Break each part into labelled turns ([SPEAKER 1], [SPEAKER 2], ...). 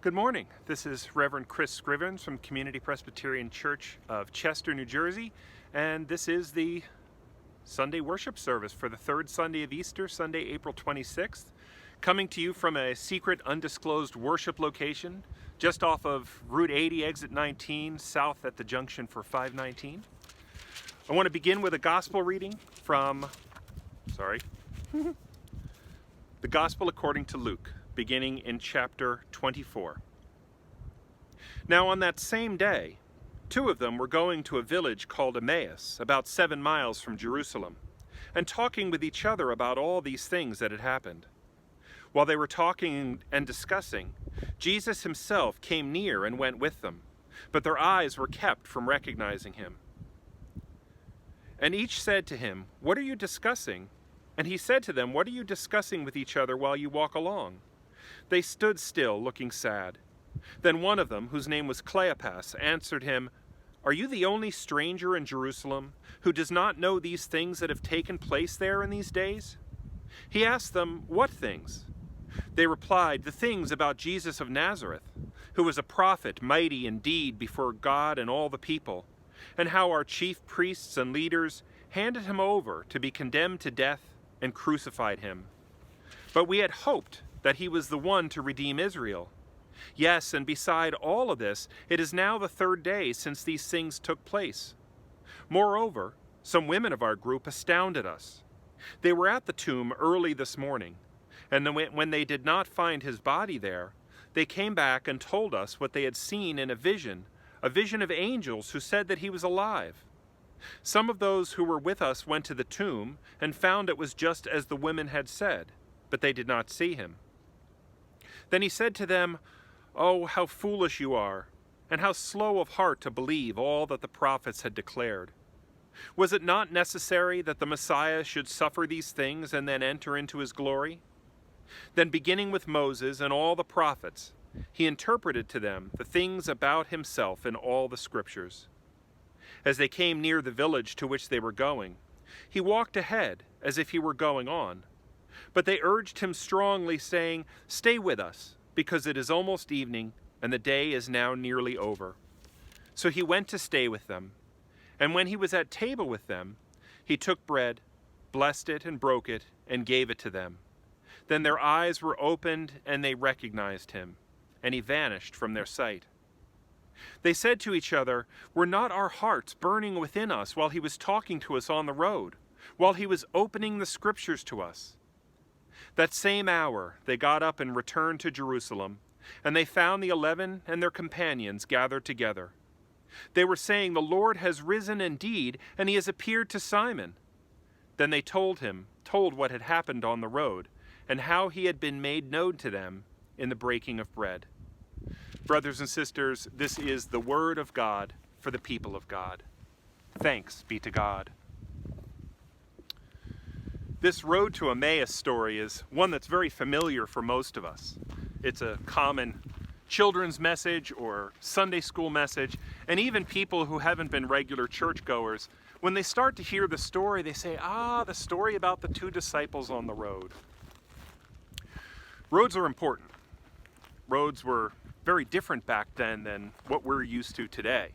[SPEAKER 1] Good morning. This is Reverend Chris Scrivens from Community Presbyterian Church of Chester, New Jersey, and this is the Sunday worship service for the third Sunday of Easter, Sunday, April 26th, coming to you from a secret, undisclosed worship location just off of Route 80, exit 19, south at the junction for 519. I want to begin with a gospel reading from, the Gospel according to Luke, beginning in chapter 24. Now on that same day, two of them were going to a village called Emmaus, about 7 miles from Jerusalem, and talking with each other about all these things that had happened. While they were talking and discussing, Jesus himself came near and went with them, but their eyes were kept from recognizing him. And each said to him, "What are you discussing?" And he said to them, "What are you discussing with each other while you walk along?" They stood still, looking sad. Then one of them, whose name was Cleopas, answered him, "Are you the only stranger in Jerusalem who does not know these things that have taken place there in these days?" He asked them, "What things?" They replied, "The things about Jesus of Nazareth, who was a prophet, mighty in deed before God and all the people, and how our chief priests and leaders handed him over to be condemned to death and crucified him. But we had hoped that he was the one to redeem Israel. Yes, and beside all of this, it is now the third day since these things took place. Moreover, some women of our group astounded us. They were at the tomb early this morning, and when they did not find his body there, they came back and told us what they had seen in a vision of angels who said that he was alive. Some of those who were with us went to the tomb and found it was just as the women had said, but they did not see him." Then he said to them, "Oh, how foolish you are, and how slow of heart to believe all that the prophets had declared. Was it not necessary that the Messiah should suffer these things and then enter into his glory?" Then beginning with Moses and all the prophets, he interpreted to them the things about himself in all the scriptures. As they came near the village to which they were going, he walked ahead as if he were going on. But they urged him strongly, saying, "Stay with us, because it is almost evening, and the day is now nearly over." So he went to stay with them. And when he was at table with them, he took bread, blessed it, and broke it, and gave it to them. Then their eyes were opened, and they recognized him, and he vanished from their sight. They said to each other, "Were not our hearts burning within us while he was talking to us on the road, while he was opening the scriptures to us?" That same hour they got up and returned to Jerusalem, and they found the 11 and their companions gathered together. They were saying, "The Lord has risen indeed, and he has appeared to Simon." Then they told what had happened on the road, and how he had been made known to them in the breaking of bread. Brothers and sisters, this is the word of God for the people of God. Thanks be to God. This road to Emmaus story is one that's very familiar for most of us. It's a common children's message or Sunday school message, and even people who haven't been regular churchgoers, when they start to hear the story, they say, the story about the two disciples on the road. Roads are important. Roads were very different back then than what we're used to today.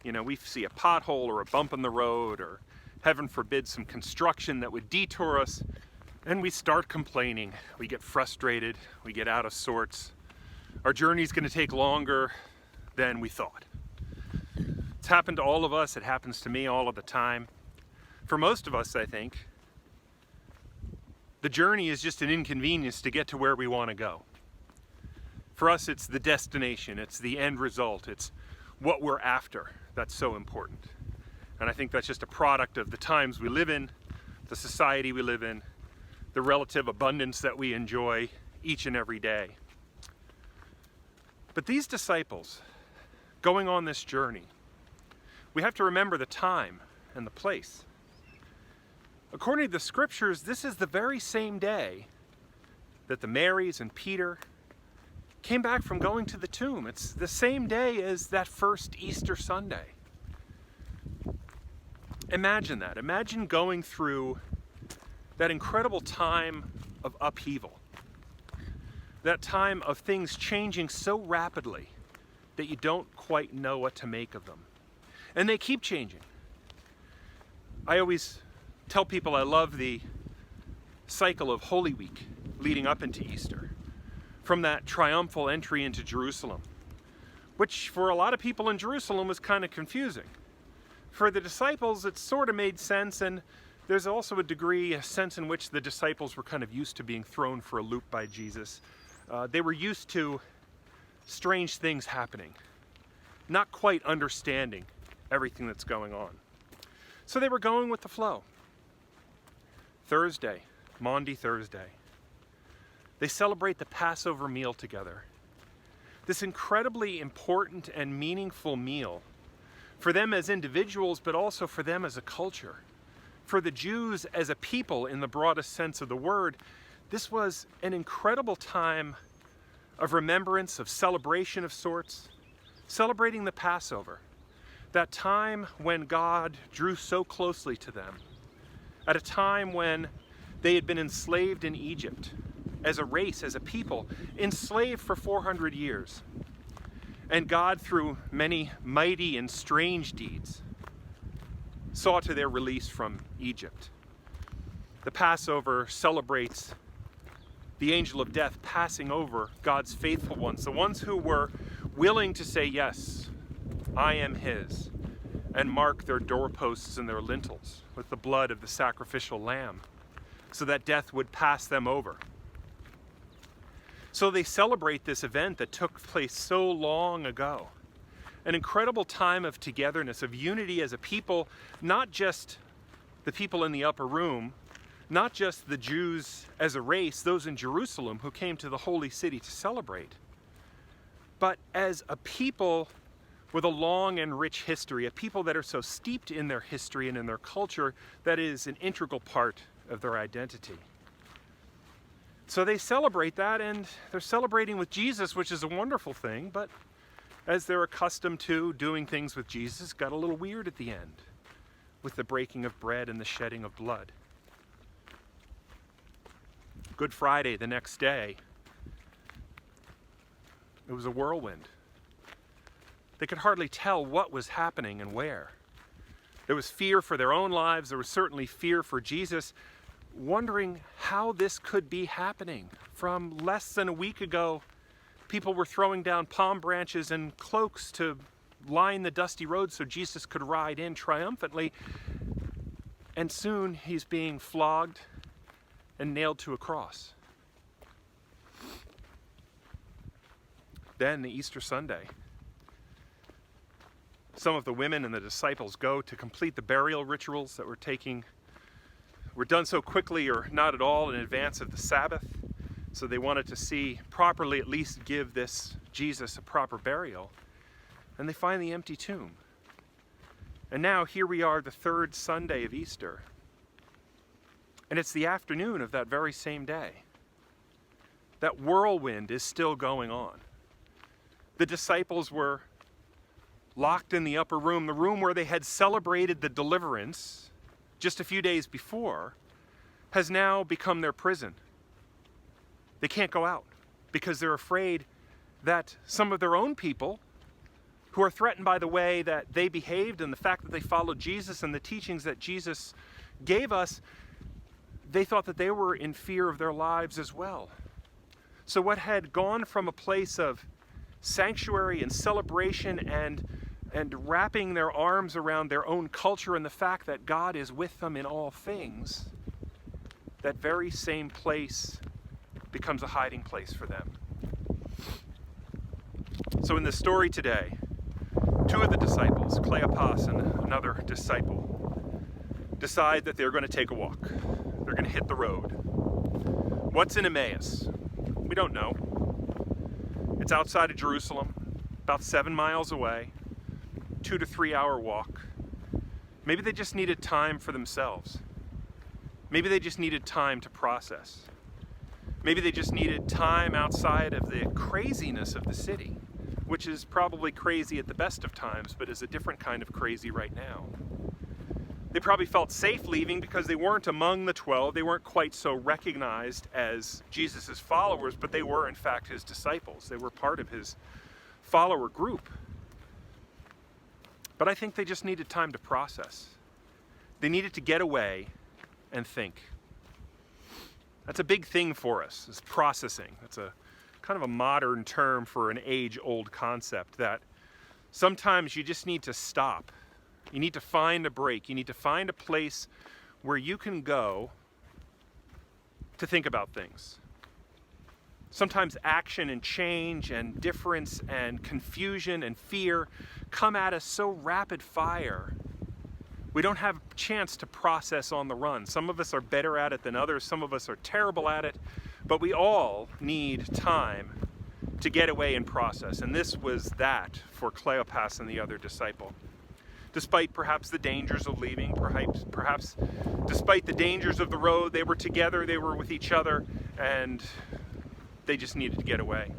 [SPEAKER 1] You know, we see a pothole or a bump in the road, or heaven forbid some construction that would detour us, and we start complaining. We get frustrated, we get out of sorts. Our journey's going to take longer than we thought. It's happened to all of us. It happens to me all of the time. For most of us, I think, the journey is just an inconvenience to get to where we want to go. For us, it's the destination, it's the end result, it's what we're after that's so important. And I think that's just a product of the times we live in, the society we live in, the relative abundance that we enjoy each and every day. But these disciples, going on this journey, we have to remember the time and the place. According to the scriptures, this is the very same day that the Marys and Peter came back from going to the tomb. It's the same day as that first Easter Sunday. Imagine that. Imagine going through that incredible time of upheaval. That time of things changing so rapidly that you don't quite know what to make of them. And they keep changing. I always tell people I love the cycle of Holy Week leading up into Easter, from that triumphal entry into Jerusalem, which for a lot of people in Jerusalem was kind of confusing. For the disciples, it sort of made sense, and there's also a sense in which the disciples were kind of used to being thrown for a loop by Jesus. They were used to strange things happening, not quite understanding everything that's going on. So they were going with the flow. Thursday, Maundy Thursday, they celebrate the Passover meal together. This incredibly important and meaningful meal for them as individuals, but also for them as a culture. For the Jews as a people in the broadest sense of the word, this was an incredible time of remembrance, of celebration of sorts, celebrating the Passover, that time when God drew so closely to them, at a time when they had been enslaved in Egypt, as a race, as a people, enslaved for 400 years. And God, through many mighty and strange deeds, saw to their release from Egypt. The Passover celebrates the angel of death passing over God's faithful ones, the ones who were willing to say, yes, I am his, and mark their doorposts and their lintels with the blood of the sacrificial lamb, so that death would pass them over. So they celebrate this event that took place so long ago. An incredible time of togetherness, of unity as a people, not just the people in the upper room, not just the Jews as a race, those in Jerusalem who came to the holy city to celebrate, but as a people with a long and rich history, a people that are so steeped in their history and in their culture that is an integral part of their identity. So they celebrate that, and they're celebrating with Jesus, which is a wonderful thing, but as they're accustomed to doing things with Jesus, got a little weird at the end with the breaking of bread and the shedding of blood. Good Friday, the next day, it was a whirlwind. They could hardly tell what was happening and where. There was fear for their own lives. There was certainly fear for Jesus, wondering how this could be happening. From less than a week ago, people were throwing down palm branches and cloaks to line the dusty road so Jesus could ride in triumphantly. And soon he's being flogged and nailed to a cross. Then the Easter Sunday, some of the women and the disciples go to complete the burial rituals that were done so quickly or not at all in advance of the Sabbath. So they wanted to see properly, at least give this Jesus a proper burial. And they find the empty tomb. And now here we are, the third Sunday of Easter. And it's the afternoon of that very same day. That whirlwind is still going on. The disciples were locked in the upper room, the room where they had celebrated the deliverance just a few days before, has now become their prison. They can't go out because they're afraid that some of their own people, who are threatened by the way that they behaved and the fact that they followed Jesus and the teachings that Jesus gave us, they thought that they were in fear of their lives as well. So what had gone from a place of sanctuary and celebration and wrapping their arms around their own culture and the fact that God is with them in all things, that very same place becomes a hiding place for them. So in the story today, two of the disciples, Cleopas and another disciple, decide that they're going to take a walk. They're going to hit the road. What's in Emmaus? We don't know. It's outside of Jerusalem, about 7 miles away, 2 to 3 hour walk. Maybe they just needed time for themselves. Maybe they just needed time to process. Maybe they just needed time outside of the craziness of the city, which is probably crazy at the best of times, but is a different kind of crazy right now. They probably felt safe leaving because they weren't among the 12. They weren't quite so recognized as Jesus' followers, but they were in fact his disciples. They were part of his follower group. But I think they just needed time to process. They needed to get away and think. That's a big thing for us, is processing. That's a kind of a modern term for an age-old concept, that sometimes you just need to stop. You need to find a break. You need to find a place where you can go to think about things. Sometimes action and change and difference and confusion and fear come at us so rapid fire. We don't have a chance to process on the run. Some of us are better at it than others. Some of us are terrible at it. But we all need time to get away and process. And this was that for Cleopas and the other disciple. Despite perhaps the dangers of leaving, perhaps despite the dangers of the road, they were together, they were with each other, and they just needed to get away.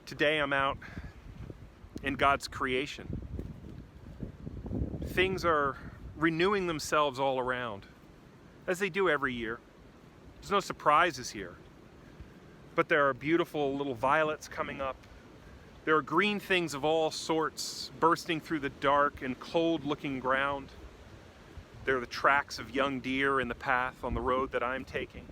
[SPEAKER 1] Today I'm out in God's creation. Things are renewing themselves all around, as they do every year. There's no surprises here. But there are beautiful little violets coming up. There are green things of all sorts bursting through the dark and cold-looking ground. There are the tracks of young deer in the path on the road that I'm taking.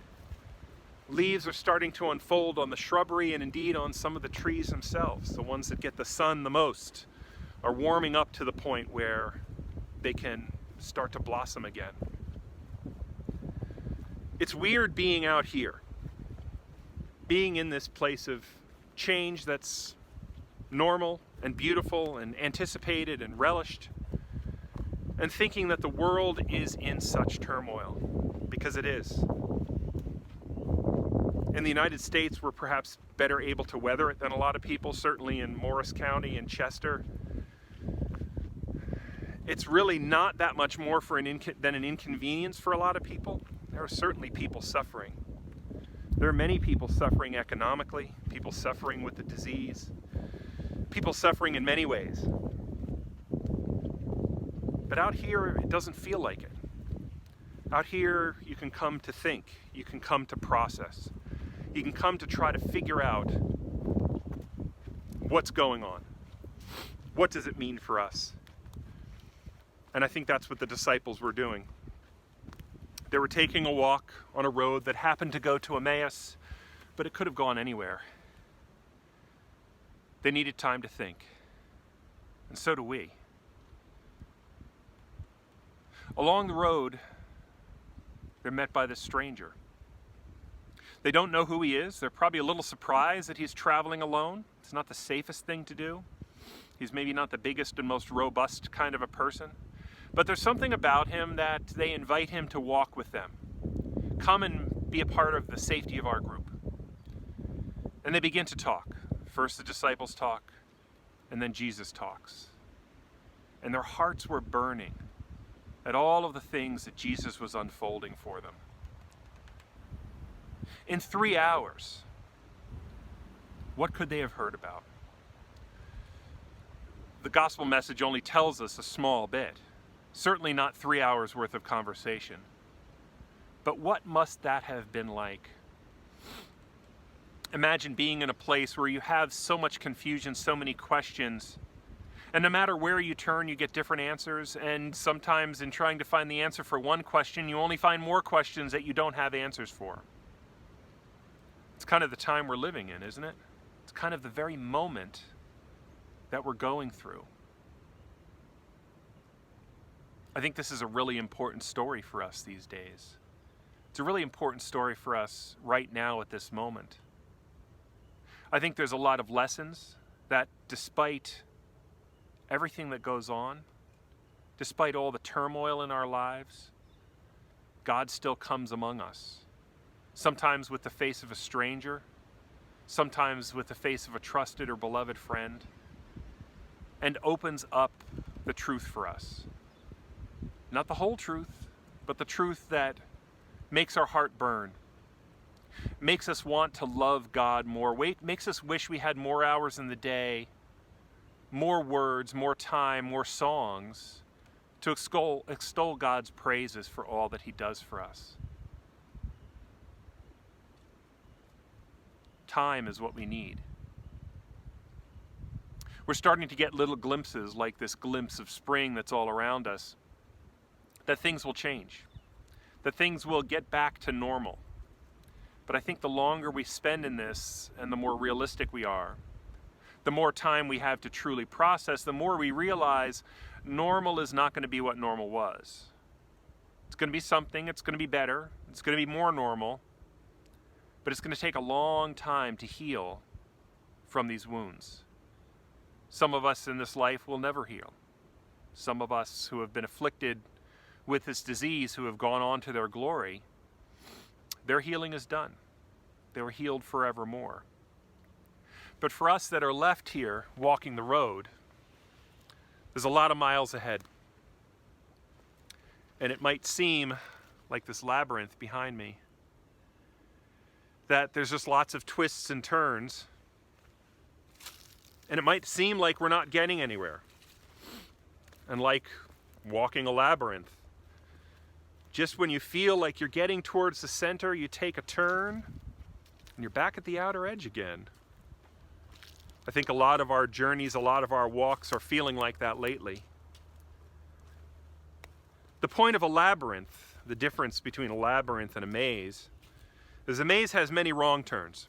[SPEAKER 1] Leaves are starting to unfold on the shrubbery and indeed on some of the trees themselves. The ones that get the sun the most are warming up to the point where they can start to blossom again. It's weird being out here, being in this place of change that's normal and beautiful and anticipated and relished, and thinking that the world is in such turmoil, because it is. In the United States, we're perhaps better able to weather it than a lot of people, certainly in Morris County and Chester. It's really not that much more than an inconvenience for a lot of people. There are certainly people suffering. There are many people suffering economically, people suffering with the disease, people suffering in many ways. But out here, it doesn't feel like it. Out here, you can come to think, you can come to process, you can come to try to figure out what's going on. What does it mean for us? And I think that's what the disciples were doing. They were taking a walk on a road that happened to go to Emmaus, but it could have gone anywhere. They needed time to think, and so do we. Along the road, they're met by this stranger. They don't know who he is. They're probably a little surprised that he's traveling alone. It's not the safest thing to do. He's maybe not the biggest and most robust kind of a person. But there's something about him that they invite him to walk with them. Come and be a part of the safety of our group. And they begin to talk. First the disciples talk, and then Jesus talks. And their hearts were burning at all of the things that Jesus was unfolding for them. In 3 hours, what could they have heard about? The gospel message only tells us a small bit. Certainly not 3 hours worth of conversation. But what must that have been like? Imagine being in a place where you have so much confusion, so many questions, and no matter where you turn, you get different answers, and sometimes in trying to find the answer for one question, you only find more questions that you don't have answers for. It's kind of the time we're living in, isn't it? It's kind of the very moment that we're going through. I think this is a really important story for us these days. It's a really important story for us right now at this moment. I think there's a lot of lessons that despite everything that goes on, despite all the turmoil in our lives, God still comes among us. Sometimes with the face of a stranger, sometimes with the face of a trusted or beloved friend, and opens up the truth for us. Not the whole truth, but the truth that makes our heart burn, makes us want to love God more, makes us wish we had more hours in the day, more words, more time, more songs to extol God's praises for all that he does for us. Time is what we need. We're starting to get little glimpses, like this glimpse of spring that's all around us, that things will change, that things will get back to normal. But I think the longer we spend in this and the more realistic we are, the more time we have to truly process, the more we realize normal is not going to be what normal was. It's going to be something, it's going to be better, it's going to be more normal, but it's going to take a long time to heal from these wounds. Some of us in this life will never heal. Some of us who have been afflicted with this disease, who have gone on to their glory, their healing is done. They were healed forevermore. But for us that are left here walking the road, there's a lot of miles ahead. And it might seem like this labyrinth behind me, that there's just lots of twists and turns. And it might seem like we're not getting anywhere. And like walking a labyrinth, just when you feel like you're getting towards the center, you take a turn and you're back at the outer edge again. I think a lot of our journeys, a lot of our walks are feeling like that lately. The point of a labyrinth, the difference between a labyrinth and a maze, is a maze has many wrong turns.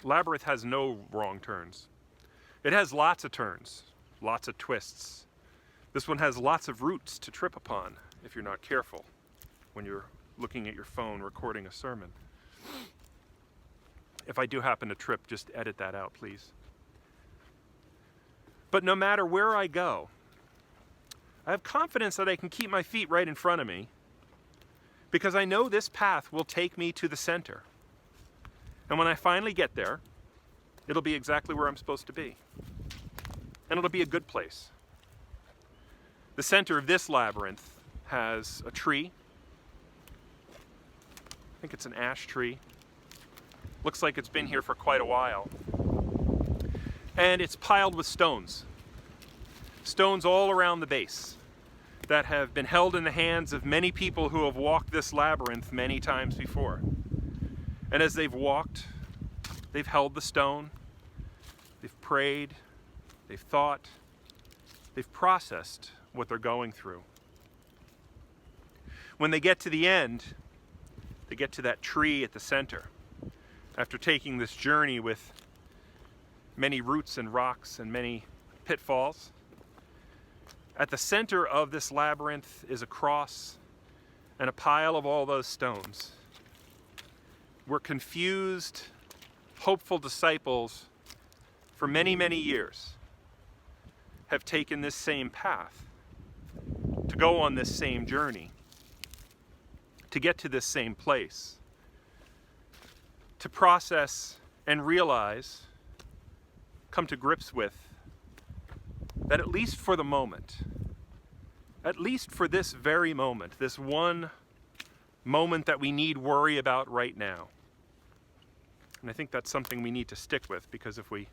[SPEAKER 1] Labyrinth has no wrong turns. It has lots of turns, lots of twists. This one has lots of roots to trip upon if you're not careful when you're looking at your phone recording a sermon. If I do happen to trip, just edit that out, please. But no matter where I go, I have confidence that I can keep my feet right in front of me because I know this path will take me to the center. And when I finally get there, it'll be exactly where I'm supposed to be. And it'll be a good place. The center of this labyrinth has a tree. I think it's an ash tree. Looks like it's been here for quite a while. And it's piled with stones. Stones all around the base that have been held in the hands of many people who have walked this labyrinth many times before. And as they've walked, they've held the stone, they've prayed, they've thought, they've processed what they're going through. When they get to the end, they get to that tree at the center. After taking this journey with many roots and rocks and many pitfalls, at the center of this labyrinth is a cross and a pile of all those stones. We're confused, hopeful disciples for many, many years have taken this same path to go on this same journey, to get to this same place, to process and realize, come to grips with, that at least for the moment, at least for this very moment, this one moment that we need worry about right now. And I think that's something we need to stick with, because if we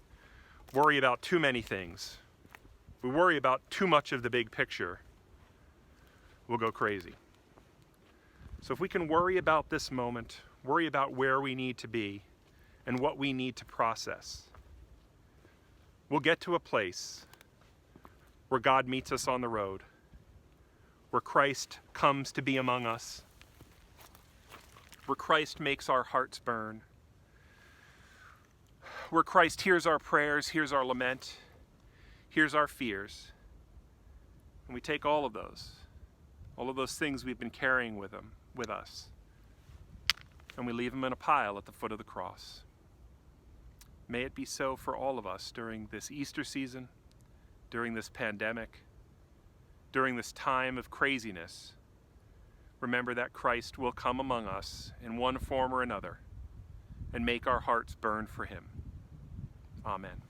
[SPEAKER 1] worry about too many things, if we worry about too much of the big picture, we'll go crazy. So if we can worry about this moment, worry about where we need to be and what we need to process, we'll get to a place where God meets us on the road, where Christ comes to be among us, where Christ makes our hearts burn, where Christ hears our prayers, hears our lament, hears our fears, and we take all of those things we've been carrying with us, and we leave them in a pile at the foot of the cross. May it be so for all of us during this Easter season, during this pandemic, during this time of craziness. Remember that Christ will come among us in one form or another and make our hearts burn for him. Amen.